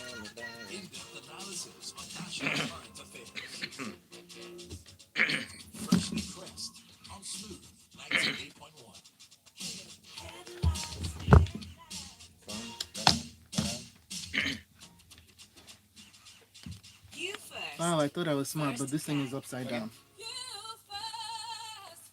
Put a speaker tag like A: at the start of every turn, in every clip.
A: In-depth analysis on national current affairs. Freshly pressed on Smooth 98.1.
B: You first.
C: Wow, I thought I was smart, but
B: First
C: this thing is
B: fang.
C: upside down.
B: You first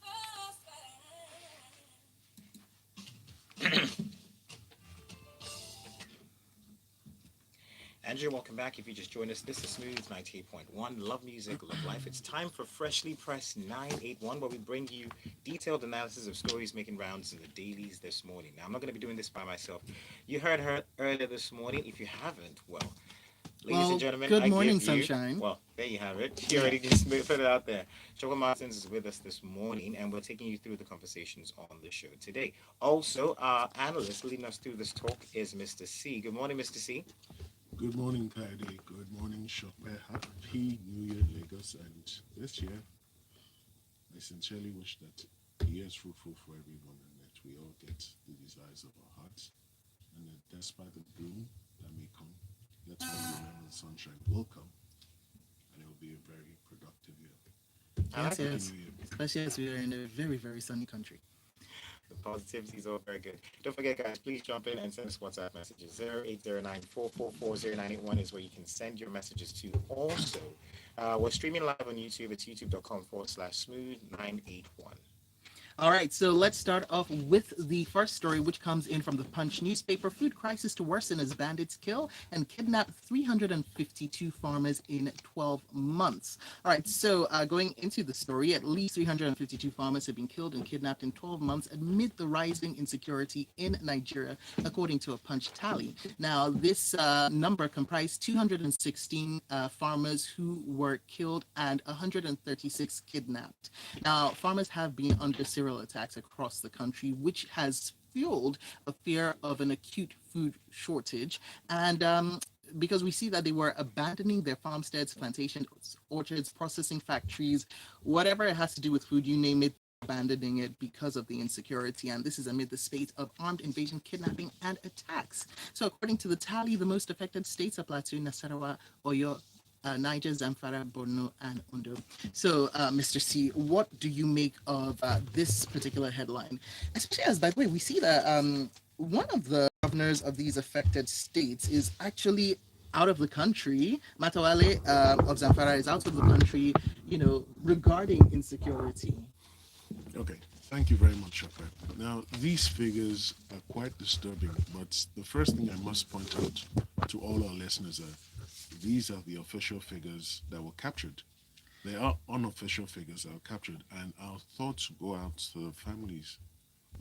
D: Andrew, welcome back. If you just joined us, this is Smooth 98.1. Love music, love life. It's time for Freshly Pressed 981, where we bring you detailed analysis of stories making rounds in the dailies this morning. Now, I'm not going to be doing this by myself. You heard her earlier this morning. If you haven't, well, ladies and
C: Well,
D: gentlemen,
C: good
D: I
C: morning,
D: give you,
C: sunshine.
D: well, there you have it. She
C: Yeah.
D: already just put it out there. Shoko Martins is with us this morning, and we're taking you through the conversations on the show today. Also, our analyst leading us through this talk is Mr. C. Good morning, Mr. C.
E: Good morning, Kaide. Good morning, Shopper. Happy New Year, Lagos. And this year, I sincerely wish that the year is fruitful for everyone and that we all get the desires of our hearts. And that despite the gloom that may come, let's all remember the sunshine will come and it will be a very productive year.
D: I
C: Yes,
D: like
E: Happy
D: that.
C: yes.
E: New Year.
C: Especially as we are in a very, very sunny country.
D: The positivity is all very good. Don't forget, guys, please jump in and send us WhatsApp messages. 0809 is where you can send your messages to. Also, we're streaming live on YouTube. It's youtube.com/smooth981.
C: All right, so let's start off with the first story, which comes in from the Punch newspaper. Food crisis to worsen as bandits kill and kidnap 352 farmers in 12 months. All right, so going into the story, at least 352 farmers have been killed and kidnapped in 12 months amid the rising insecurity in Nigeria, according to a Punch tally. Now, this number comprised 216 farmers who were killed and 136 kidnapped. Now, farmers have been under serial attacks across the country, which has fueled a fear of an acute food shortage. And because we see that they were abandoning their farmsteads, plantations, orchards, processing factories, whatever it has to do with food, you name it, abandoning it because of the insecurity. And this is amid the spate of armed invasion, kidnapping, and attacks. So, according to the tally, the most affected states are Plateau, Nasarawa, Oyo, Niger, Zamfara, Borno, and Ondo. So, Mr. C, what do you make of this particular headline? Especially as, by the way, we see that one of the governors of these affected states is actually out of the country. Matawale of Zamfara is out of the country, regarding insecurity.
E: Okay. Thank you very much, Shopper. Now, these figures are quite disturbing, but the first thing I must point out to all our listeners are these are the official figures that were captured. They are unofficial figures that were captured, and our thoughts go out to the families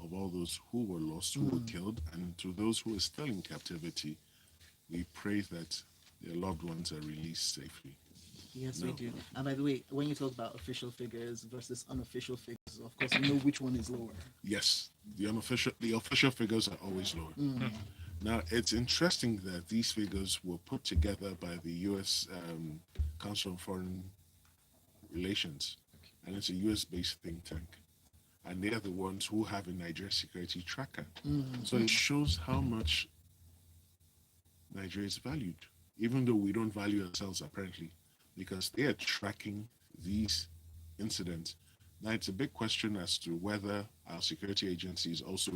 E: of all those who were lost, who were killed, and to those who are still in captivity. We pray that their loved ones are released safely.
C: Yes, we
E: Now,
C: do. And by the way, when you talk about official figures versus unofficial figures, of course, we know which one is lower.
E: yes, the official figures are always lower. Now, it's interesting that these figures were put together by the U.S. Council on Foreign Relations, and it's a U.S. based think tank. And they are the ones who have a Nigeria security tracker. So it shows how much Nigeria is valued, even though we don't value ourselves apparently, because they are tracking these incidents. Now, it's a big question as to whether our security agencies also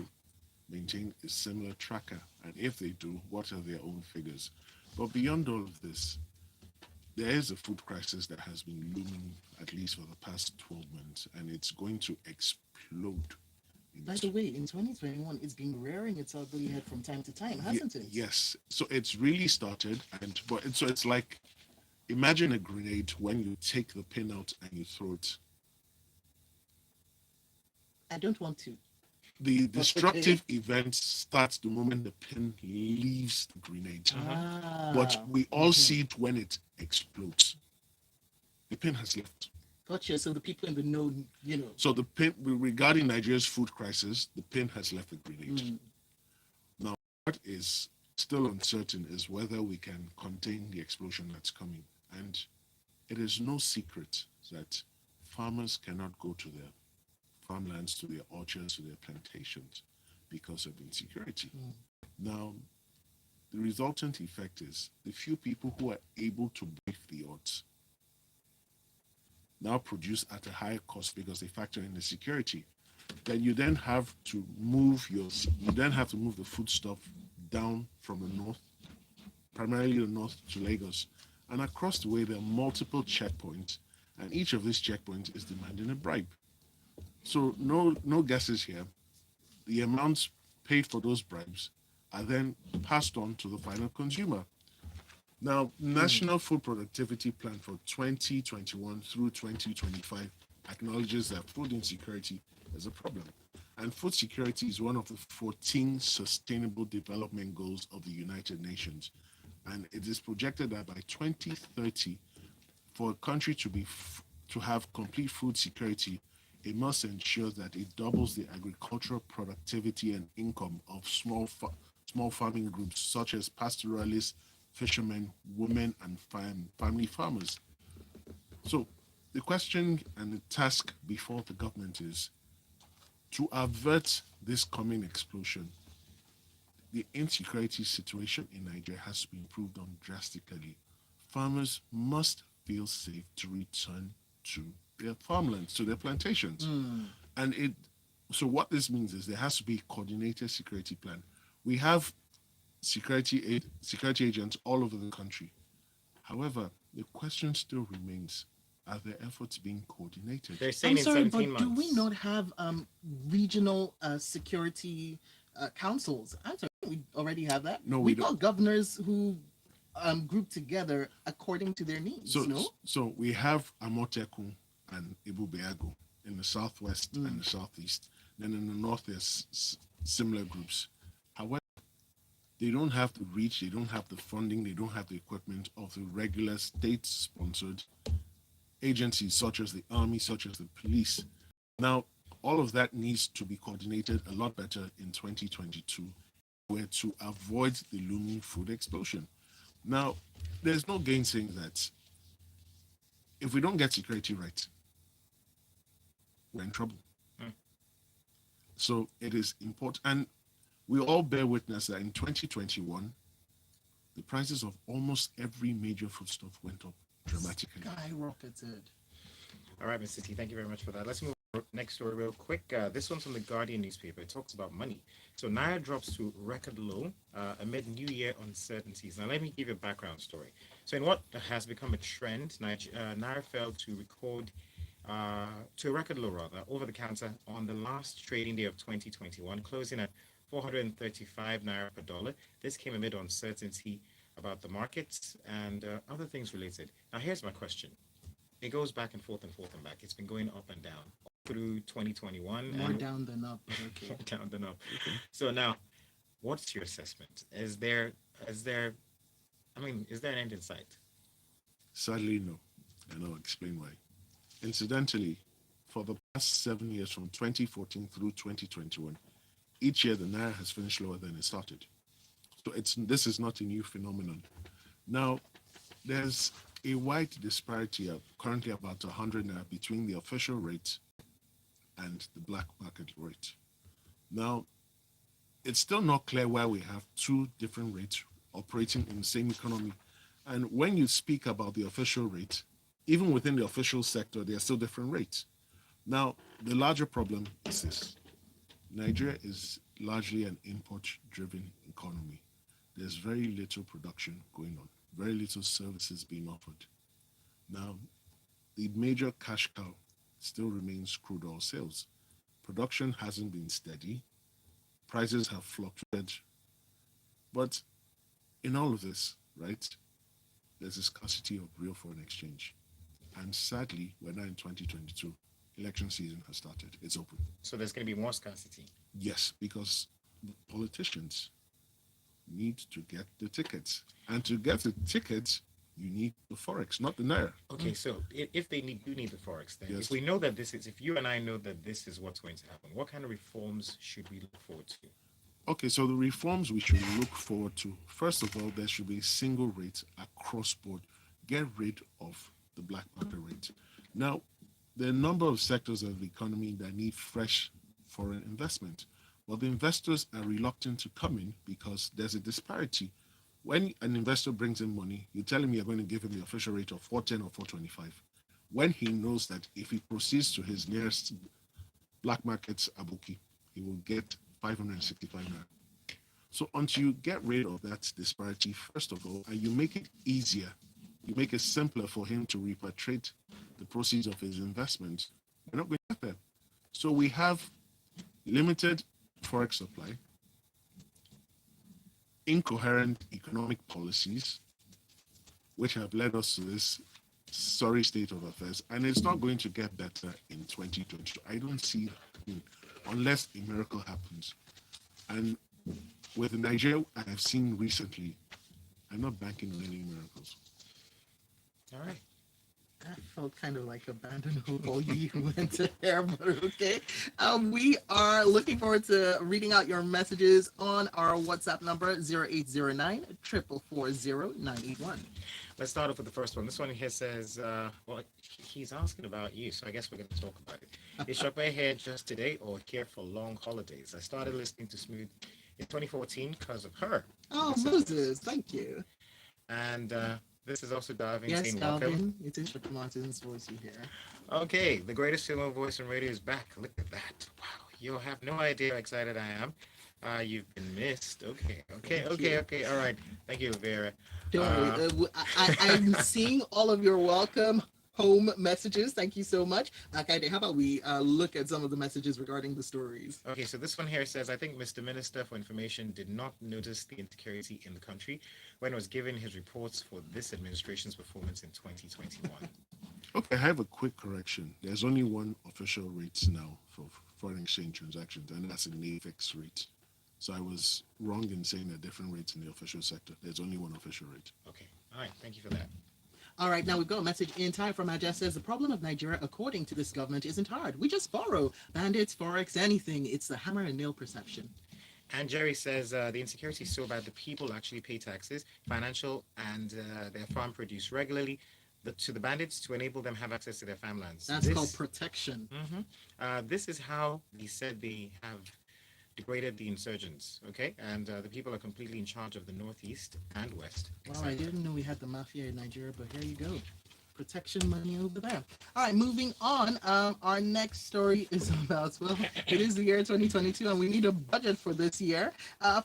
E: maintain a similar tracker, and if they do, what are their own figures? But beyond all of this, there is a food crisis that has been looming at least for the past 12 months, and it's going to explode. In
C: By
E: its,
C: the way, in 2021, it's been rearing its ugly head from time to time, hasn't it?
E: yes, so it's really started, so it's like imagine a grenade when you take the pin out and you throw it.
C: I don't want to.
E: The
C: But okay.
E: destructive event starts the moment the pin leaves the grenade. But
C: Ah,
E: we all see it when it explodes. The pin has left.
C: gotcha. So the people in the know,
E: So the pin regarding Nigeria's food crisis, the pin has left the grenade.
C: mm,
E: Now, what is still uncertain is whether we can contain the explosion that's coming. And it is no secret that farmers cannot go to their farmlands, to their orchards, to their plantations because of insecurity. Now, the resultant effect is the few people who are able to brave the odds now produce at a higher cost because they factor in the security. Then you then have to move the foodstuff down from the north, primarily the north to Lagos. And across the way there are multiple checkpoints, and each of these checkpoints is demanding a bribe. So no guesses here. The amounts paid for those bribes are then passed on to the final consumer. Now, National Food Productivity Plan for 2021 through 2025 acknowledges that food insecurity is a problem. And food security is one of the 14 Sustainable Development Goals of the United Nations. And it is projected that by 2030, for a country to have complete food security, it must ensure that it doubles the agricultural productivity and income of small farming groups such as pastoralists, fishermen, women, and family farmers. So the question and the task before the government is to avert this coming explosion. The insecurity situation in Nigeria has to be improved on drastically. Farmers must feel safe to return to their farmlands, to their plantations. And so what this means is there has to be a coordinated security plan. We have security agents all over the country. However, the question still remains: are their efforts being coordinated?
D: They're saying
C: I'm
D: in
C: sorry,
D: 17
C: but do
D: months.
C: we not have regional security councils? I'm sorry, we already have that.
E: No, we
C: We've
E: don't.
C: got governors who group together according to their needs.
E: So we have Amotekun and Ibubeago in the southwest and the southeast. Then in the north, there's similar groups. However, they don't have the reach, they don't have the funding, they don't have the equipment of the regular state-sponsored agencies such as the army, such as the police. Now, all of that needs to be coordinated a lot better in 2022, where to avoid the looming food explosion. Now, there's no gainsaying that if we don't get security right, we're in trouble. So it is important, and we all bear witness that in 2021, the prices of almost every major foodstuff went up dramatically.
C: Skyrocketed.
D: All right, Mr. T, thank you very much for that. Let's move on to the next story real quick. This one's from the Guardian newspaper. It talks about money. So Naira drops to record low amid New Year uncertainties. Now, let me give you a background story. So in what has become a trend, Naira fell to a record low rather, over the counter on the last trading day of 2021, closing at 435 Naira per dollar. This came amid uncertainty about the markets and other things related. Now, here's my question. It goes back and forth and back. It's been going up and down through 2021.
C: More down than up, but okay.
D: More down than up. So now, what's your assessment? Is there an end in sight?
E: Sadly, no. And I'll explain why. Incidentally, for the past 7 years, from 2014 through 2021, each year the Naira has finished lower than it started. So this is not a new phenomenon. Now, there's a wide disparity of currently about 100 Naira between the official rate and the black market rate. Now, it's still not clear why we have two different rates operating in the same economy. And when you speak about the official rate, even within the official sector, there are still different rates. Now, the larger problem is this. Nigeria is largely an import-driven economy. There's very little production going on, very little services being offered. Now, the major cash cow still remains crude oil sales. Production hasn't been steady. Prices have fluctuated. But in all of this, right, there's a scarcity of real foreign exchange. And sadly, we're now in 2022. Election season has started. It's open.
D: So there's going to be more scarcity.
E: Yes, because politicians need to get the tickets. And to get the tickets, you need the Forex, not the Naira.
D: Okay, so if they do need the Forex, then
E: Yes.
D: if we know that if you and I know that this is what's going to happen, what kind of reforms should we look forward to?
E: Okay, so the reforms we should look forward to, first of all, there should be a single rate across board. Get rid of the black market rate. Now, there are a number of sectors of the economy that need fresh foreign investment. Well, the investors are reluctant to come in because there's a disparity When an investor brings in money, you tell him you're going to give him the official rate of 410 or 425. When he knows that if he proceeds to his nearest black markets abuki, he will get 565 naira. So until you get rid of that disparity, first of all, and you make it easier, you make it simpler for him to repatriate the proceeds of his investment, we're not going to get there. So we have limited forex supply, incoherent economic policies, which have led us to this sorry state of affairs, and it's not going to get better in 2022. I don't see that unless a miracle happens. And with Nigeria, I have seen recently, I'm not banking on any miracles.
D: All right.
C: That felt kind of like abandoned hope all you went to there, but okay. We are looking forward to reading out your messages on our WhatsApp number 0809 444 981.
D: Let's start off with the first one. This one here says, well, he's asking about you, so I guess we're going to talk about it. Is Shope here just today or here for long holidays? I started listening to Smooth in 2014 because of her.
C: Oh, Moses, thank you.
D: And this is also Darvin
C: Yes,
D: saying
C: Calvin,
D: welcome.
C: it's in Shope Martin's voice you hear.
D: Okay, the greatest female voice in radio is back. Look at that. Wow, you'll have no idea how excited I am. You've been missed. Okay. All right. Thank you, Vera.
C: Don't worry, I'm seeing all of your welcome home messages. Thank you so much. Kaide, how about we look at some of the messages regarding the stories?
D: Okay, so this one here says, I think Mr. Minister for Information did not notice the insecurity in the country when he was giving his reports for this administration's performance in 2021.
E: Okay, I have a quick correction. There's only one official rate now for foreign exchange transactions, and that's an AFX rate. So I was wrong in saying there are different rates in the official sector. There's only one official rate.
D: Okay, all right, thank you for that.
C: All right, now we've got a message in time from Ajay says the problem of Nigeria, according to this government, isn't hard. We just borrow. Bandits, forex, anything. It's the hammer and nail perception.
D: And Jerry says the insecurity is so bad the people actually pay taxes, financial and their farm produce regularly to the bandits to enable them have access to their farmlands.
C: That's called protection.
D: This is how they said they have degraded the insurgents, okay? And the people are completely in charge of the northeast and west.
C: Wow, I didn't know we had the mafia in Nigeria, but here you go. Protection money over there. All right, moving on. Our next story is about, well, it is the year 2022 and we need a budget for this year.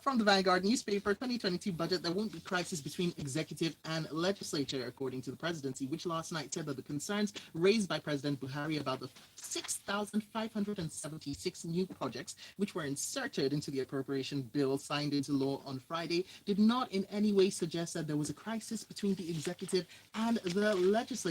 C: From the Vanguard newspaper, 2022 budget, there won't be crisis between executive and legislature, according to the presidency, which last night said that the concerns raised by President Buhari about the 6,576 new projects which were inserted into the appropriation bill signed into law on Friday did not in any way suggest that there was a crisis between the executive and the legislature,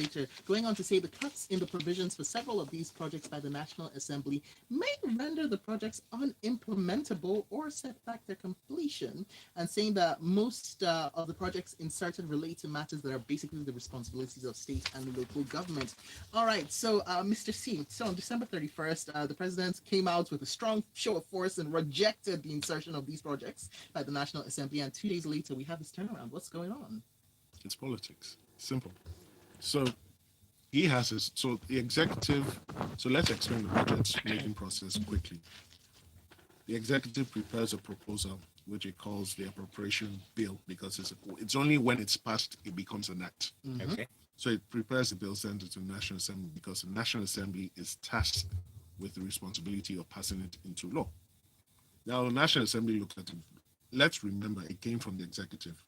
C: going on to say the cuts in the provisions for several of these projects by the National Assembly may render the projects unimplementable or set back their completion, and saying that most of the projects inserted relate to matters that are basically the responsibilities of state and local government. All right, so Mr. C, so on December 31st, the president came out with a strong show of force and rejected the insertion of these projects by the National Assembly, and 2 days later we have this turnaround. What's going on?
E: It's politics. Simple. So he has his, so the executive, so let's explain the budget making process quickly. The executive prepares a proposal, which it calls the appropriation bill, because it's only when it's passed, it becomes an act.
D: Okay.
E: So it prepares the bill, sends it to the National Assembly, because the National Assembly is tasked with the responsibility of passing it into law. Now, the National Assembly looked at it. Let's remember, it came from the executive.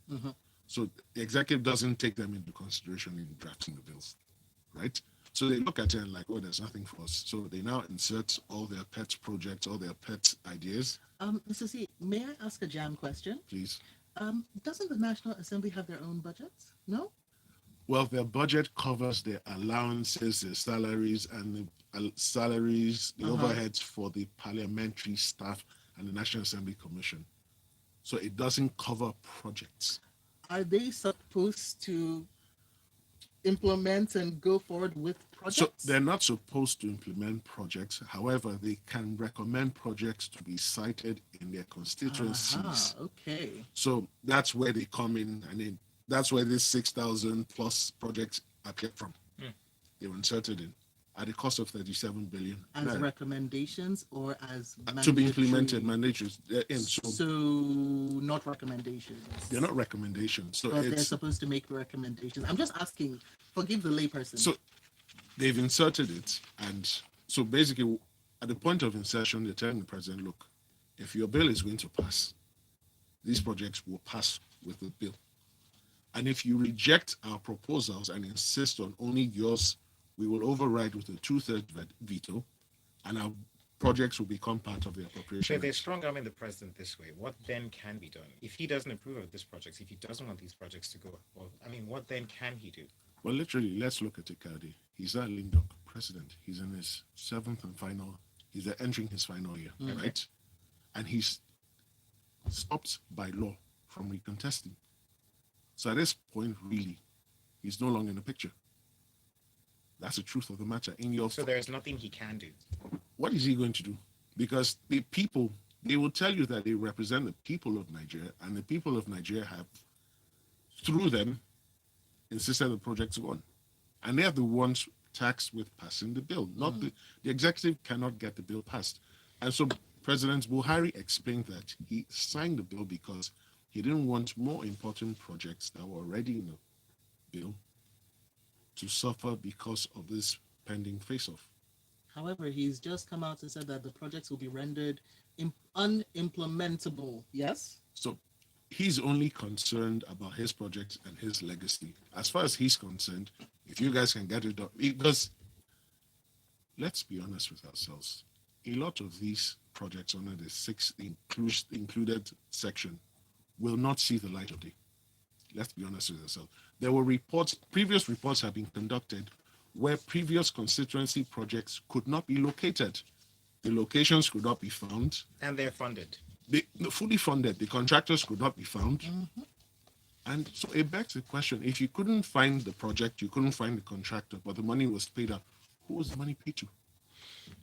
E: So the executive doesn't take them into consideration in drafting the bills, right? So they look at it and like, oh, there's nothing for us. So they now insert all their pet projects, all their pet ideas.
C: Mr. C, may I ask a jam question?
E: Please.
C: Doesn't the National Assembly have their own budgets? No?
E: Well, their budget covers their allowances, their salaries, and the salaries, the overheads for the parliamentary staff and the National Assembly Commission. So it doesn't cover projects.
C: Are they supposed to implement and go forward with projects?
E: So they're not supposed to implement projects. However, they can recommend projects to be cited in their constituencies.
C: Okay.
E: So that's where they come in, and that's where this 6,000 plus projects appear from. They were inserted in. at a cost of 37 billion
C: as
E: naira.
C: recommendations or as
E: To be implemented,
C: mandatory?
E: mandatory.
C: So not recommendations.
E: They're not recommendations. So
C: But they're
E: it's
C: supposed to make recommendations. I'm just asking. Forgive the layperson.
E: so they've inserted it, and so basically, at the point of insertion, they're telling the president, look, if your bill is going to pass, these projects will pass with the bill. And if you reject our proposals and insist on only yours, we will override with a 2/3 veto, and our projects will become part of the
D: So
E: appropriation.
D: if they're strong arming the president this way, what then can be done? If he doesn't approve of these projects, if he doesn't want these projects to go, well, I mean, what then can he do?
E: Well, literally, let's look at Ikadi. He's that Lindok president. He's in his seventh and final. He's entering his final year, right? And he's stopped by law from recontesting. So at this point, really, he's no longer in the picture. That's the truth of the matter.
D: So there's nothing he can do.
E: What is he going to do? Because the people, they will tell you that they represent the people of Nigeria, and the people of Nigeria have, through them, insisted the projects go on. And they are the ones tasked with passing the bill. Not the executive cannot get the bill passed. And so President Buhari explained that he signed the bill because he didn't want more important projects that were already in the bill to suffer because of this pending face-off.
C: However, he's just come out and said that the projects will be rendered unimplementable. Yes?
E: So he's only concerned about his projects and his legacy. As far as he's concerned, if you guys can get it done, because let's be honest with ourselves, a lot of these projects under the sixth included section will not see the light of day. Let's be honest with ourselves. There were previous reports have been conducted where previous constituency projects could not be located. The locations could not be found.
D: And they're funded.
E: They're fully funded. The contractors could not be found. And so it begs the question, if you couldn't find the project, you couldn't find the contractor, but the money was paid out, who was the money paid to?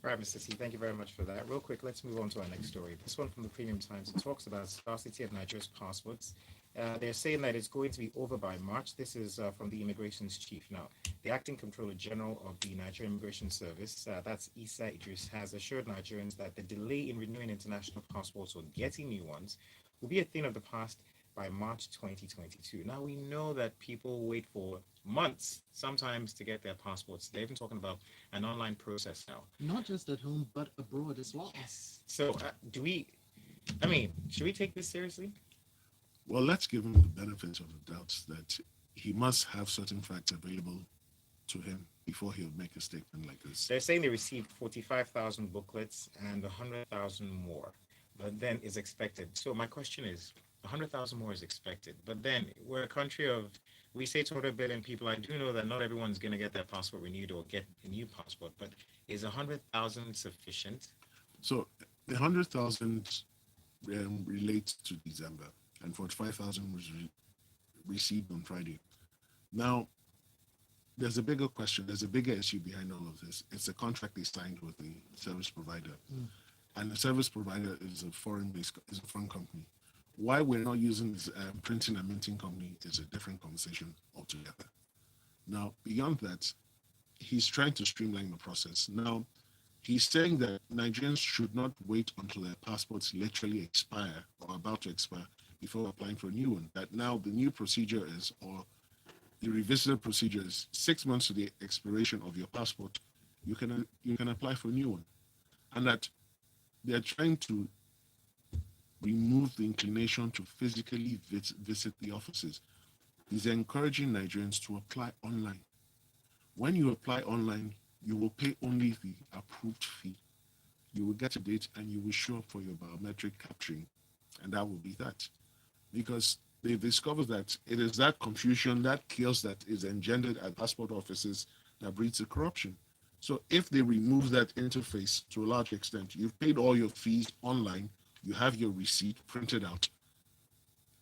D: All right, Mr. C, thank you very much for that. Real quick, let's move on to our next story. This one from the Premium Times. It talks about scarcity of Nigeria's passports. They're saying that it's going to be over by March. This is from the immigration's chief. Now, the acting controller general of the Nigerian Immigration Service, that's Isa Idris, has assured Nigerians that the delay in renewing international passports or getting new ones will be a thing of the past by March 2022. Now, we know that people wait for months sometimes to get their passports. They're even talking about an online process now.
C: Not just at home, but abroad as well.
D: Yes. So should we take this seriously?
E: Well, let's give him the benefit of the doubt that he must have certain facts available to him before he'll make a statement like this.
D: They're saying they received 45,000 booklets and 100,000 more, but then is expected. So my question is, 100,000 more is expected, but then we're a country of, we say 200 billion people. I do know that not everyone's going to get their passport renewed or get a new passport, but is 100,000 sufficient?
E: So the 100,000 relates to December, and 45,000 was received on Friday. Now, there's a bigger question. There's a bigger issue behind all of this. It's the contract they signed with the service provider, and the service provider is a foreign company. Why we're not using this printing and minting company is a different conversation altogether. Now, beyond that, he's trying to streamline the process. Now, he's saying that Nigerians should not wait until their passports literally expire or about to expire before applying for a new one. That now the new procedure is, or the revisited procedure is 6 months to the expiration of your passport, you can apply for a new one. And that they're trying to remove the inclination to physically visit the offices. He's encouraging Nigerians to apply online. When you apply online, you will pay only the approved fee. You will get a date and you will show up for your biometric capturing, and that will be that. Because they've discovered that it is that confusion, that chaos that is engendered at passport offices that breeds the corruption. So if they remove that interface to a large extent, you've paid all your fees online, you have your receipt printed out.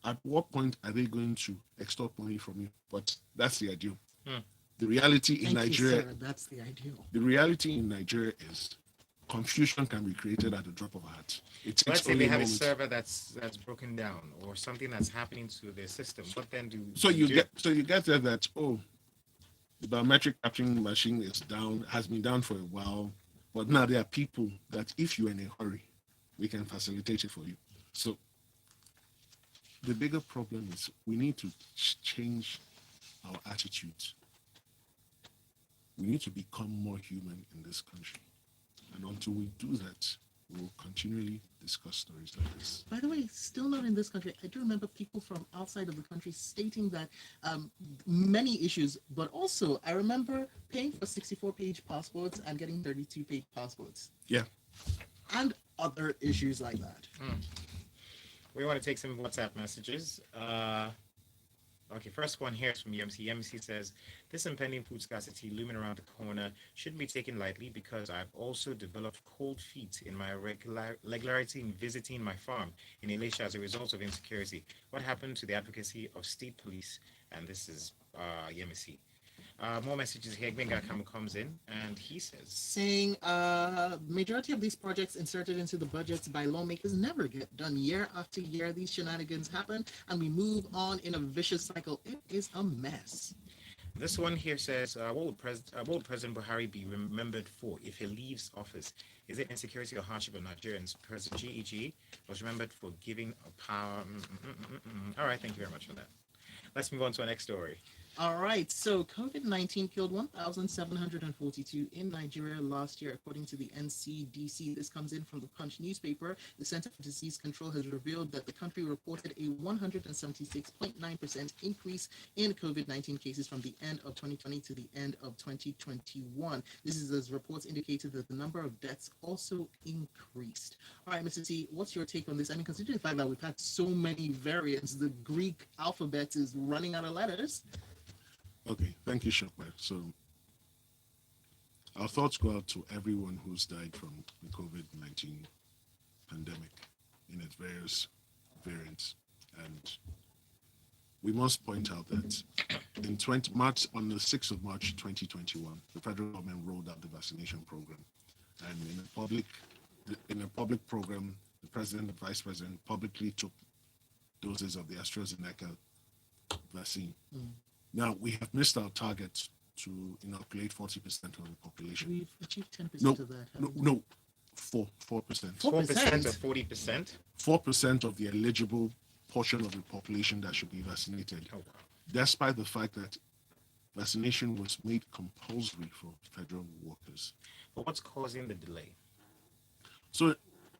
E: At what point are they going to extort money from you? But that's the ideal. The reality in Nigeria,
C: That's the ideal.
E: the reality in Nigeria is confusion can be created at the drop of a hat. It takes
D: Let's say
E: only
D: they have a
E: moment.
D: server that's broken down or something that's happening to their system. What then do
E: So you get there that The biometric capturing machine is down, has been down for a while, but now there are people that if you're in a hurry, we can facilitate it for you. So the bigger problem is we need to change our attitudes. We need to become more human in this country. And until we do that, we will continually discuss stories like this.
C: By the way, still not in this country. I do remember people from outside of the country stating that many issues, but also I remember paying for 64-page passports and getting 32-page passports.
E: Yeah.
C: And other issues like that.
D: We want to take some WhatsApp messages. Okay, first one here is from EMC. EMC says, this impending food scarcity looming around the corner shouldn't be taken lightly because I've also developed cold feet in my regularity in visiting my farm in Elisha as a result of insecurity. What happened to the advocacy of state police? And this is EMC. More messages here. Gbenga Kamu comes in and he says,
C: saying majority of these projects inserted into the budgets by lawmakers never get done. Year after year, these shenanigans happen and we move on in a vicious cycle. It is a mess.
D: This one here says, what would President Buhari be remembered for if he leaves office? Is it insecurity or hardship of Nigerians? President GEG was remembered for giving a power. All right, thank you very much for that. Let's move on to our next story.
C: All right, so COVID-19 killed 1,742 in Nigeria last year, according to the NCDC. This comes in from the Punch newspaper. The Center for Disease Control has revealed that the country reported a 176.9% increase in COVID-19 cases from the end of 2020 to the end of 2021. This is as reports indicated that the number of deaths also increased. All right, Mr. T, what's your take on this? I mean, considering the fact that we've had so many variants, the Greek alphabet is running out of letters.
E: Okay, thank you, Shopper. So, our thoughts go out to everyone who's died from the COVID-19 pandemic in its various variants. And we must point out that in on the 6th of March 2021, the federal government rolled out the vaccination program. And in a public program, the president and vice president publicly took doses of the AstraZeneca vaccine. Now, we have missed our target to inoculate 40% of the population.
C: We've achieved 10%
E: No,
C: of that.
E: no, 4%.
D: 4% or 40%?
E: 4% of the eligible portion of the population that should be vaccinated, despite the fact that vaccination was made compulsory for federal workers.
D: But what's causing the delay?
E: So,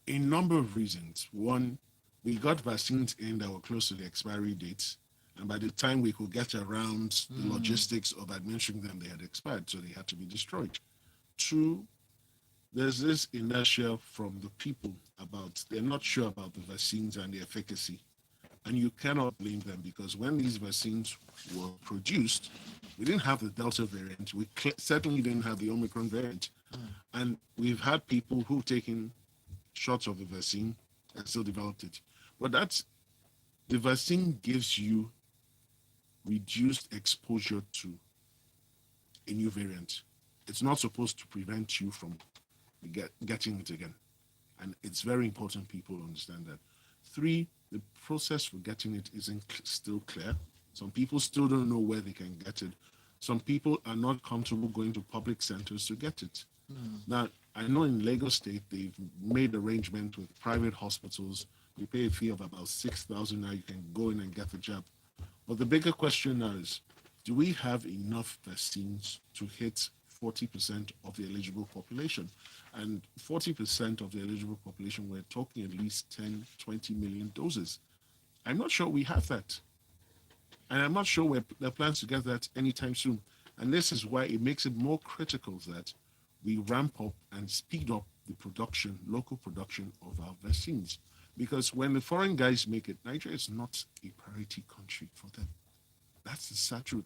E: a number of reasons. One, we got vaccines in that were close to the expiry dates. And by the time we could get around the logistics of administering them, they had expired, so they had to be destroyed. Two, there's this inertia from the people they're not sure about the vaccines and the efficacy. And you cannot blame them because when these vaccines were produced, we didn't have the Delta variant. We certainly didn't have the Omicron variant. And we've had people who've taken shots of the vaccine and still developed it. But the vaccine gives you reduced exposure to a new variant. It's not supposed to prevent you from getting it again. And it's very important people understand that. Three, the process for getting it isn't still clear. Some people still don't know where they can get it. Some people are not comfortable going to public centers to get it. Now, I know in Lagos State, they've made arrangements with private hospitals. You pay a fee of about 6,000 now, you can go in and get the jab. But the bigger question now is, do we have enough vaccines to hit 40% of the eligible population? And 40% of the eligible population, we're talking at least 10, 20 million doses. I'm not sure we have that. And I'm not sure there are plans to get that anytime soon. And this is why it makes it more critical that we ramp up and speed up the production, local production of our vaccines. Because when the foreign guys make it, Nigeria is not a priority country for them. That's the sad truth.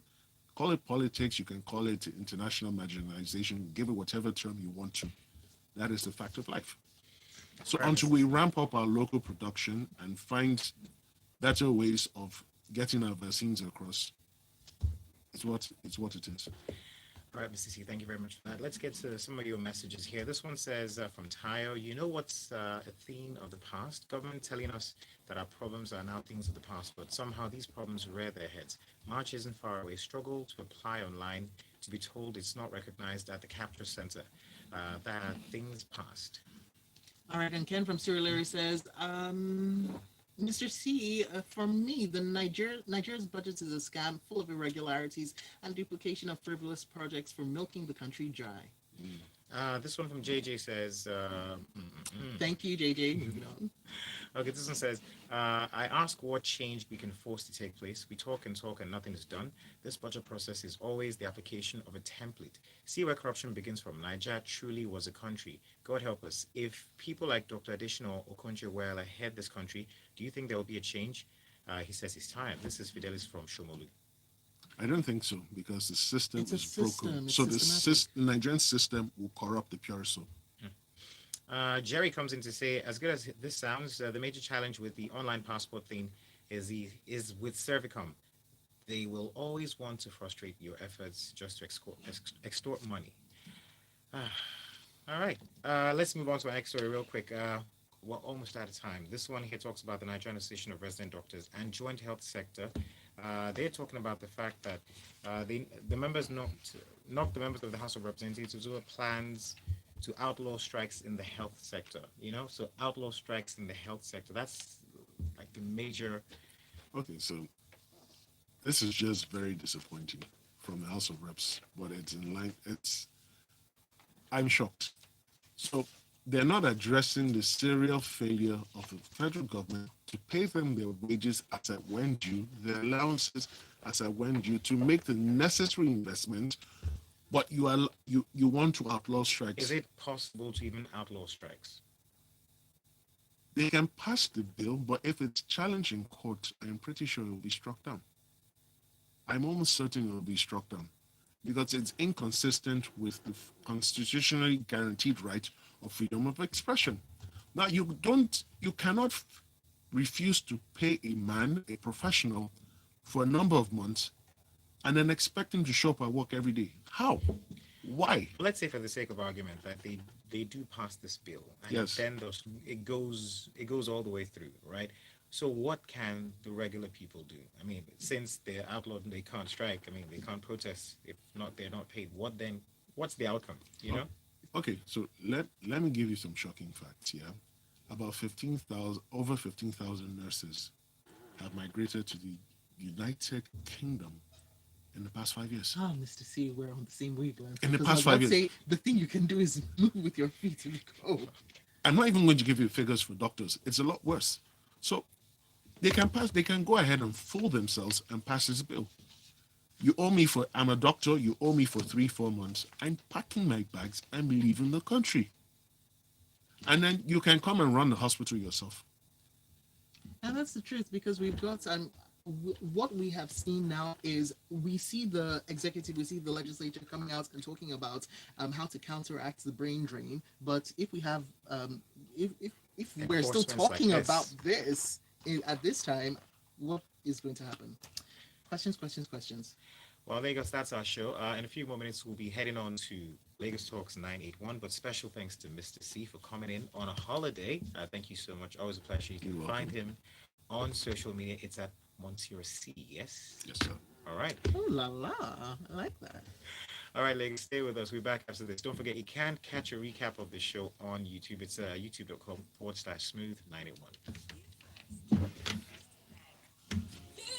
E: Call it politics, you can call it international marginalization, give it whatever term you want to. That is the fact of life. So until we ramp up our local production and find better ways of getting our vaccines across, it's what it is.
D: All right, Mr. C, thank you very much for that. Let's get to some of your messages here. This one says from Tayo, you know what's a theme of the past? Government telling us that our problems are now things of the past, but somehow these problems rear their heads. March isn't far away. Struggle to apply online to be told it's not recognized at the capture center. That things passed.
C: All right, and Ken from Sierra Leone says, Mr. C, for me, Nigeria's budget is a scam full of irregularities and duplication of frivolous projects for milking the country dry.
D: This one from JJ says,
C: Thank you, JJ. Moving on.
D: okay, this one says, I ask what change we can force to take place. We talk and talk and nothing is done. This budget process is always the application of a template. See where corruption begins from. Nigeria truly was a country. God help us. If people like Dr. Additional Okonjo-Iweala head this country, do you think there will be a change? He says it's time. This is Fidelis from Shomolu.
E: I don't think so, because the system
C: It's a
E: is broken.
C: system. It's
E: So the
C: systematic.
E: Nigerian system will corrupt the pure soul.
D: Jerry comes in to say, as good as this sounds, the major challenge with the online passport thing is with Servicom. They will always want to frustrate your efforts just to extort money. All right, let's move on to our next story real quick. We're almost out of time. This one here talks about the Nigerian Association of Resident Doctors and Joint Health Sector. They're talking about the fact that the members knocked the members of the House of Representatives over plans to outlaw strikes in the health sector. So outlaw strikes in the health sector. That's like the major.
E: Okay, so this is just very disappointing from the House of Reps, but it's in line. I'm shocked. So they're not addressing the serial failure of the federal government to pay them their wages as at when due, their allowances as at when due, to make the necessary investment. But you want to outlaw strikes.
D: Is it possible to even outlaw strikes?
E: They can pass the bill, but if it's challenged in court, I'm pretty sure it will be struck down. I'm almost certain it will be struck down, because it's inconsistent with the constitutionally guaranteed right of freedom of expression. Now, you cannot refuse to pay a man, a professional, for a number of months, and then expect him to show up at work every day. How? Why?
D: Let's say, for the sake of argument, that they do pass this bill, and
E: Yes.
D: then it goes all the way through, right? So what can the regular people do? I mean, since they're outlawed and they can't strike, I mean, they can't protest if they're not paid. What's the outcome?
E: Okay, so let me give you some shocking facts here. About over 15,000 nurses have migrated to the United Kingdom in the past 5 years.
C: Oh, Mr. C, we're on the same wavelength.
E: In the
C: Because
E: past
C: I was
E: 5
C: about to say, the thing you can do is move with your feet and go.
E: I'm not even going to give you figures for doctors. It's a lot worse. So they can go ahead and fool themselves and pass this bill. I'm a doctor, you owe me for 3-4 months. I'm packing my bags, I'm leaving the country. And then you can come and run the hospital yourself.
C: And that's the truth, because we've got, what we have seen now is we see the executive, we see the legislature coming out and talking about how to counteract the brain drain. But if we have, if we're still
D: Enforcements
C: talking
D: like
C: about this at this time, what is going to happen? Questions.
D: Well, Lagos, that's our show. In a few more minutes, we'll be heading on to Lagos Talks 981. But special thanks to Mr. C for coming in on a holiday. Thank you so much. Always a pleasure. You can
E: You're
D: find
E: welcome.
D: him on social media. It's at Monsieur C. Yes?
E: Yes, sir.
D: All right.
C: Oh la la, I like that.
D: All right, Lagos, stay with us. We'll be back after this. Don't forget, you can catch a recap of the show on YouTube. It's youtube.com/smooth981.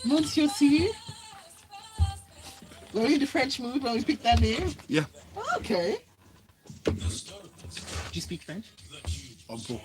C: Monsieur C, were we in the French mood when we picked that name?
E: Yeah.
C: Okay. Do you speak French?
E: Uncle.